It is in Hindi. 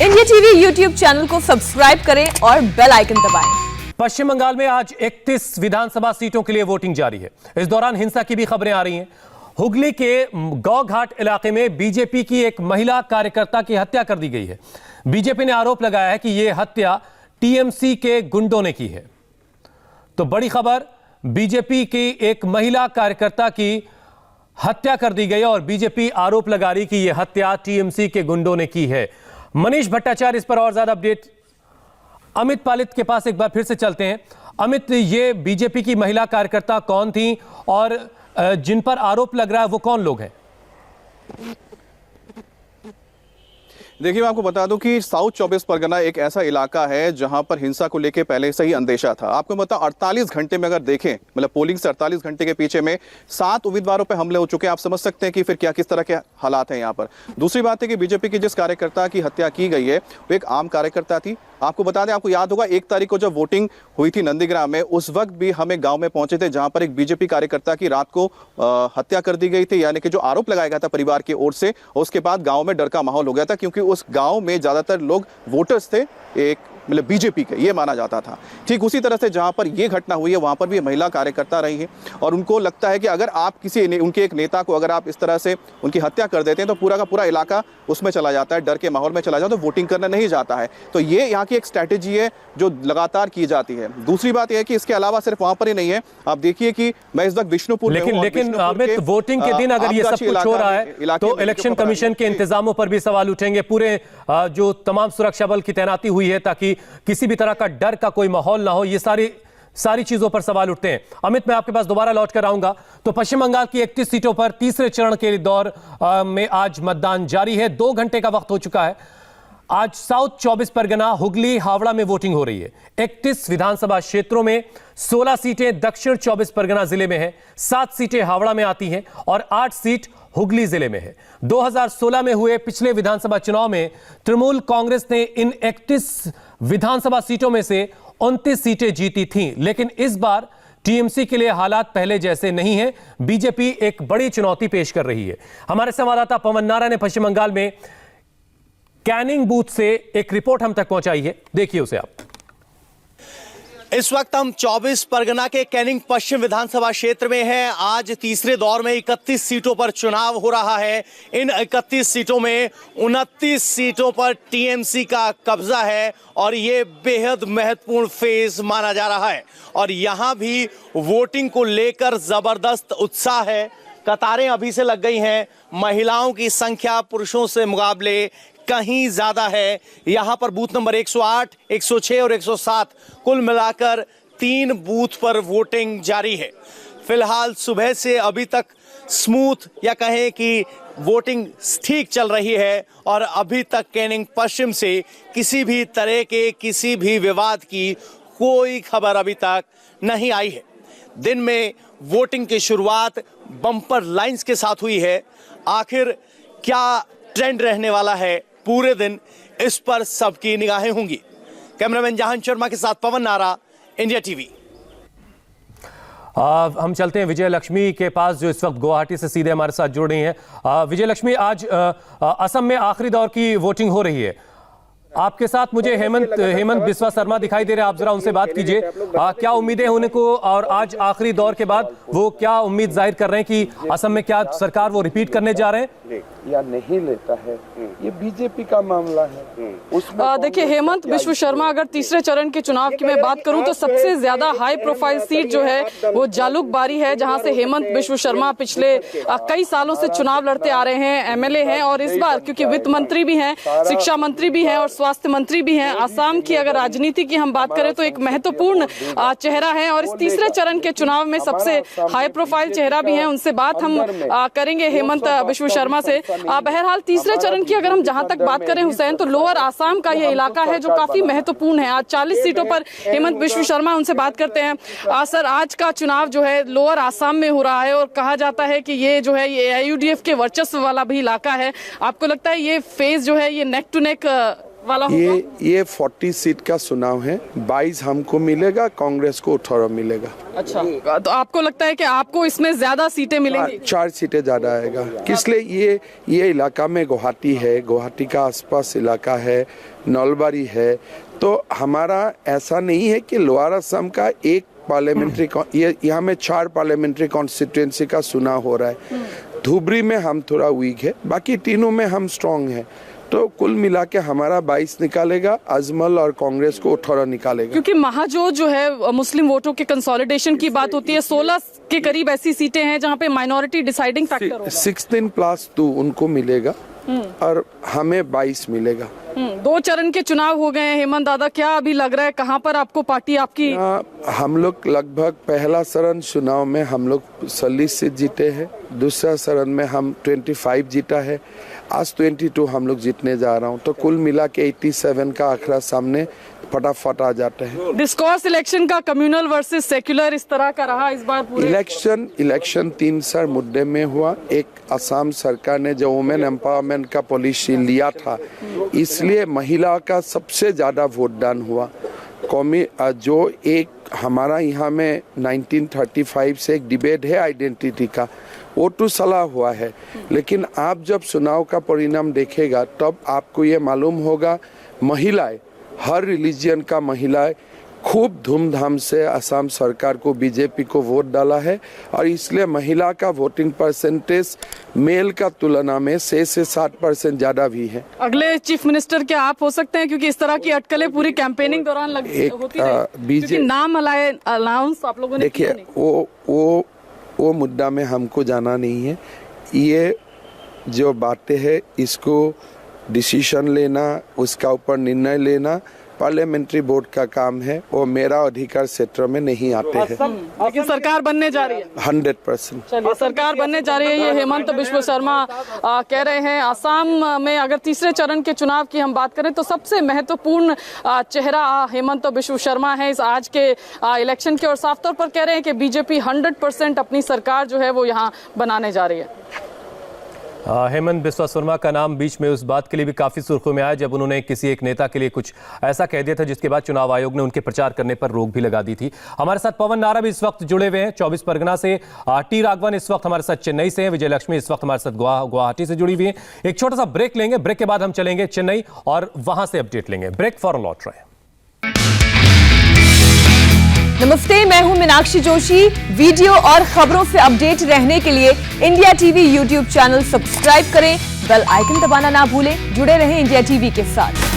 इंडिया टीवी यूट्यूब चैनल को सब्सक्राइब करें और बेल आइकन दबाएं। पश्चिम बंगाल में आज 31 विधानसभा सीटों के लिए वोटिंग जारी है। इस दौरान हिंसा की भी खबरें आ रही हैं। हुगली के गौघाट इलाके में बीजेपी की एक महिला कार्यकर्ता की हत्या कर दी गई है। बीजेपी ने आरोप लगाया है कि यह हत्या टीएमसी के गुंडों ने की है। तो बड़ी खबर, बीजेपी की एक महिला कार्यकर्ता की हत्या कर दी गई और बीजेपी आरोप लगा रही कि यह हत्या टीएमसी के गुंडों ने की है। मनीष भट्टाचार्य इस पर और ज्यादा अपडेट अमित पालित के पास एक बार फिर से चलते हैं। अमित, ये बीजेपी की महिला कार्यकर्ता कौन थी और जिन पर आरोप लग रहा है वो कौन लोग हैं? देखिए, मैं आपको बता दूं कि साउथ 24 परगना एक ऐसा इलाका है जहां पर हिंसा को लेकर पहले से ही अंदेशा था। आपको बता 48 घंटे में अगर देखें, मतलब पोलिंग से 48 घंटे के पीछे में 7 उम्मीदवारों पे हमले हो चुके हैं। आप समझ सकते हैं कि फिर क्या किस तरह के हालात हैं यहाँ पर। दूसरी बात है कि बीजेपी की जिस कार्यकर्ता की हत्या की गई है वो एक आम कार्यकर्ता थी। आपको बता दें, आपको याद होगा 1 तारीख को जब वोटिंग हुई थी नंदीग्राम में, उस वक्त भी हम एक गांव में पहुंचे थे जहां पर एक बीजेपी कार्यकर्ता की रात को हत्या कर दी गई थी, यानी कि जो आरोप लगाया गया था परिवार की ओर से। और उसके बाद गांव में डर का माहौल हो गया था, क्योंकि उस गांव में ज्यादातर लोग वोटर्स थे एक मतलब बीजेपी के, ये माना जाता था। ठीक उसी तरह से जहां पर ये घटना हुई है वहां पर भी महिला कार्यकर्ता रही है और उनको लगता है कि अगर आप उनके एक नेता को अगर आप इस तरह से उनकी हत्या कर देते हैं तो पूरा का पूरा इलाका उसमें चला जाता है, डर के माहौल में चला जाता है, तो वोटिंग करना नहीं जाता है। तो ये यहाँ की एक स्ट्रैटेजी है जो लगातार की जाती है। दूसरी बात यह है कि इसके अलावा सिर्फ वहां पर ही नहीं है, आप देखिए कि मैं इस वक्त विष्णुपुर में हूं। लेकिन अमित, वोटिंग के दिन अगर ये सब कुछ हो रहा है तो इलेक्शन कमीशन के इंतजामों पर भी सवाल उठेंगे। पूरे जो तमाम सुरक्षा बल की तैनाती हुई है ताकि किसी भी तरह का डर का कोई माहौल ना हो, ये सारी चीजों पर सवाल उठते हैं। अमित, मैं आपके पास दोबारा लौट कर आऊंगा। तो पश्चिम बंगाल की 31 सीटों पर तीसरे चरण के दौर में आज मतदान जारी है। 2 घंटे का वक्त हो चुका है। आज साउथ 24 परगना, हुगली, हावड़ा में वोटिंग हो रही है। 31 विधानसभा क्षेत्रों में 16 सीटें दक्षिण 24 परगना जिले में है, 7 सीटें हावड़ा में आती हैं और 8 सीट हुगली जिले में है। 2016 में हुए पिछले विधानसभा चुनाव में तृणमूल कांग्रेस ने इन 31 विधानसभा सीटों में से 29 सीटें जीती थीं, लेकिन इस बार टीएमसी के लिए हालात पहले जैसे नहीं हैं। बीजेपी एक बड़ी चुनौती पेश कर रही है। हमारे संवाददाता पवन नारा ने पश्चिम बंगाल में कैनिंग बूथ से एक रिपोर्ट हम तक पहुंचाई है, देखिए उसे आप। इस वक्त हम 24 परगना के कैनिंग पश्चिम विधानसभा क्षेत्र में हैं। आज तीसरे दौर में 31 सीटों पर चुनाव हो रहा है। इन 31 सीटों में 29 सीटों पर टीएमसी का कब्जा है और ये बेहद महत्वपूर्ण फेज माना जा रहा है। और यहाँ भी वोटिंग को लेकर जबरदस्त उत्साह है। कतारें अभी से लग गई हैं। महिलाओं की संख्या पुरुषों से मुकाबले कहीं ज्यादा है। यहां पर बूथ नंबर 108, 106 और 107 कुल मिलाकर 3 बूथ पर वोटिंग जारी है। फिलहाल सुबह से अभी तक स्मूथ या कहें कि वोटिंग ठीक चल रही है और अभी तक कैनिंग पश्चिम से किसी भी तरह के किसी भी विवाद की कोई खबर अभी तक नहीं आई है। दिन में वोटिंग की शुरुआत बम्पर लाइंस के साथ हुई है। आखिर क्या ट्रेंड रहने वाला है पूरे दिन, इस पर सबकी निगाहें होंगी। कैमरामैन जहान शर्मा के साथ पवन नारा, इंडिया टीवी। हम चलते हैं विजय लक्ष्मी के पास, जो इस वक्त गुवाहाटी से सीधे हमारे साथ जुड़ रही हैं। विजय लक्ष्मी, आज असम में आखिरी दौर की वोटिंग हो रही है। आपके साथ मुझे हेमंत बिस्वा शर्मा दिखाई दे रहे हैं। आप जरा उनसे बात कीजिए। क्या उम्मीदें होने को, और आज आखिरी दौर के बाद वो क्या उम्मीद जाहिर कर रहे हैं कि असम में क्या सरकार वो रिपीट करने जा रहे हैं या नहीं लेता है, ये बीजेपी का मामला है। उसमें देखिए हेमंत बिस्वा शर्मा, अगर तीसरे चरण के चुनाव की मैं बात करूं तो सबसे ज्यादा हाई प्रोफाइल सीट जो है वो जालुकबारी है, जहां से हेमंत बिस्वा शर्मा पिछले कई सालों से चुनाव लड़ते आ रहे हैं, एमएलए हैं और इस बार क्योंकि वित्त मंत्री भी हैं, शिक्षा मंत्री भी हैं और स्वास्थ्य मंत्री भी हैं। आसाम की अगर राजनीति की हम बात करें तो एक महत्वपूर्ण चेहरा है और इस तीसरे चरण के चुनाव में सबसे हाई प्रोफाइल चेहरा भी है। उनसे बात हम करेंगे हेमंत बिस्वा शर्मा से। बहरहाल तीसरे चरण की अगर हम जहां तक बात करें हुसैन, तो लोअर आसाम का ये इलाका है जो काफी महत्वपूर्ण है। आज 40 सीटों पर हेमंत बिस्वा शर्मा, उनसे बात करते हैं। सर, आज का चुनाव जो है लोअर आसाम में हो रहा है और कहा जाता है कि ये जो है ये AUDF के वर्चस्व वाला भी इलाका है। आपको लगता है ये फेज जो है ये नेक टू नेक वाला होगा? ये 40 सीट का चुनाव है, 22 हमको मिलेगा, कांग्रेस को 18 मिलेगा। अच्छा, तो आपको लगता है कि आपको इसमें ज्यादा सीटें मिलेंगी? 4 सीटें ज्यादा आएगा। किसलिए ये इलाका में गुवाहाटी है, गुवाहाटी का आसपास इलाका है, नलबारी है, तो हमारा ऐसा नहीं है कि लोअर असम का एक पार्लियामेंट्री, यहाँ में 4 पार्लियामेंट्री कॉन्स्टिट्यूएंसी का चुनाव हो रहा है। धुबरी में हम थोड़ा वीक है, बाकी तीनों में हम स्ट्रांग है, तो कुल मिला के हमारा 22 निकालेगा, अजमल और कांग्रेस को 18 निकालेगा। क्योंकि महाजोत जो है मुस्लिम वोटों के कंसोलिडेशन की बात होती है, 16 के करीब ऐसी सीटें हैं जहां पे माइनॉरिटी डिसाइडिंग फैक्टर होगा। 16+2 उनको मिलेगा और हमें 22 मिलेगा। 2 चरण के चुनाव हो गए हैं। हेमंत दादा, क्या अभी लग रहा है कहां पर आपको पार्टी आपकी? हम लोग लगभग पहला चरण चुनाव में हम लोग 40 सीट जीते हैं, दूसरा चरण में हम 25 जीता है, आज 22 हम लोग जीतने जा रहा हूँ, तो कुल मिला के 87 का आंकड़ा सामने फटाफट आ जाता है। डिस्कोर्स इलेक्शन का कम्युनल वर्सेस सेक्युलर इस तरह का रहा इस बार पूरे? इलेक्शन 3 मुद्दे में हुआ। एक, असम सरकार ने जो वुमेन एम्पावरमेंट का पॉलिसी लिया था, इसलिए महिला का सबसे ज्यादा वोटदान हुआ। कौमी जो एक हमारा यहाँ में 1935 से एक डिबेट है आइडेंटिटी का, वो तो सलाह हुआ है, लेकिन आप जब चुनाव का परिणाम देखेगा तब आपको ये मालूम होगा, महिलाएं, हर रिलीजियन का महिलाएं खूब धूमधाम से असम सरकार को, बीजेपी को वोट डाला है, और इसलिए महिला का वोटिंग परसेंटेज मेल का तुलना में 6 से 7% ज्यादा भी है। अगले चीफ मिनिस्टर क्या आप हो सकते हैं? क्योंकि इस तरह की अटकलें पूरी कैंपेनिंग दौरान होती रही, क्योंकि नाम अलाउंस आप लोगों ने देखिए, वो मुद्दा में हमको जाना नहीं है। ये जो बातें हैं, इसको डिसीजन लेना, उसका ऊपर निर्णय लेना पार्लियामेंट्री बोर्ड का काम है, वो मेरा अधिकार क्षेत्र में नहीं आते हैं। लेकिन सरकार बनने जा रही है 100%। चलिए, सरकार बनने जा रही है, ये हेमंत बिश्व शर्मा कह रहे हैं। असम में अगर तीसरे चरण के चुनाव की हम बात करें तो सबसे महत्वपूर्ण चेहरा हेमंत बिश्व शर्मा है इस आज के इलेक्शन के, और साफ तौर पर कह रहे हैं कि बीजेपी 100% अपनी सरकार जो है वो यहाँ बनाने जा रही है। हेमंत बिस्वा शर्मा का नाम बीच में उस बात के लिए भी काफी सुर्खियों में आया जब उन्होंने किसी एक नेता के लिए कुछ ऐसा कह दिया था जिसके बाद चुनाव आयोग ने उनके प्रचार करने पर रोक भी लगा दी थी। हमारे साथ पवन नारा भी इस वक्त जुड़े हुए हैं 24 परगना से, टी राघवन इस वक्त हमारे साथ चेन्नई से हैं, विजय लक्ष्मी इस वक्त हमारे साथ गुवाहाटी से जुड़ी हुई है। एक छोटा सा ब्रेक लेंगे, ब्रेक के बाद हम चलेंगे चेन्नई और वहां से अपडेट लेंगे। ब्रेक फॉर लौट रहे हैं। नमस्ते, मैं हूं मीनाक्षी जोशी। वीडियो और खबरों से अपडेट रहने के लिए India TV YouTube channel subscribe करें, बेल आइकन दबाना ना भूलें। जुड़े रहें इंडिया टीवी के साथ।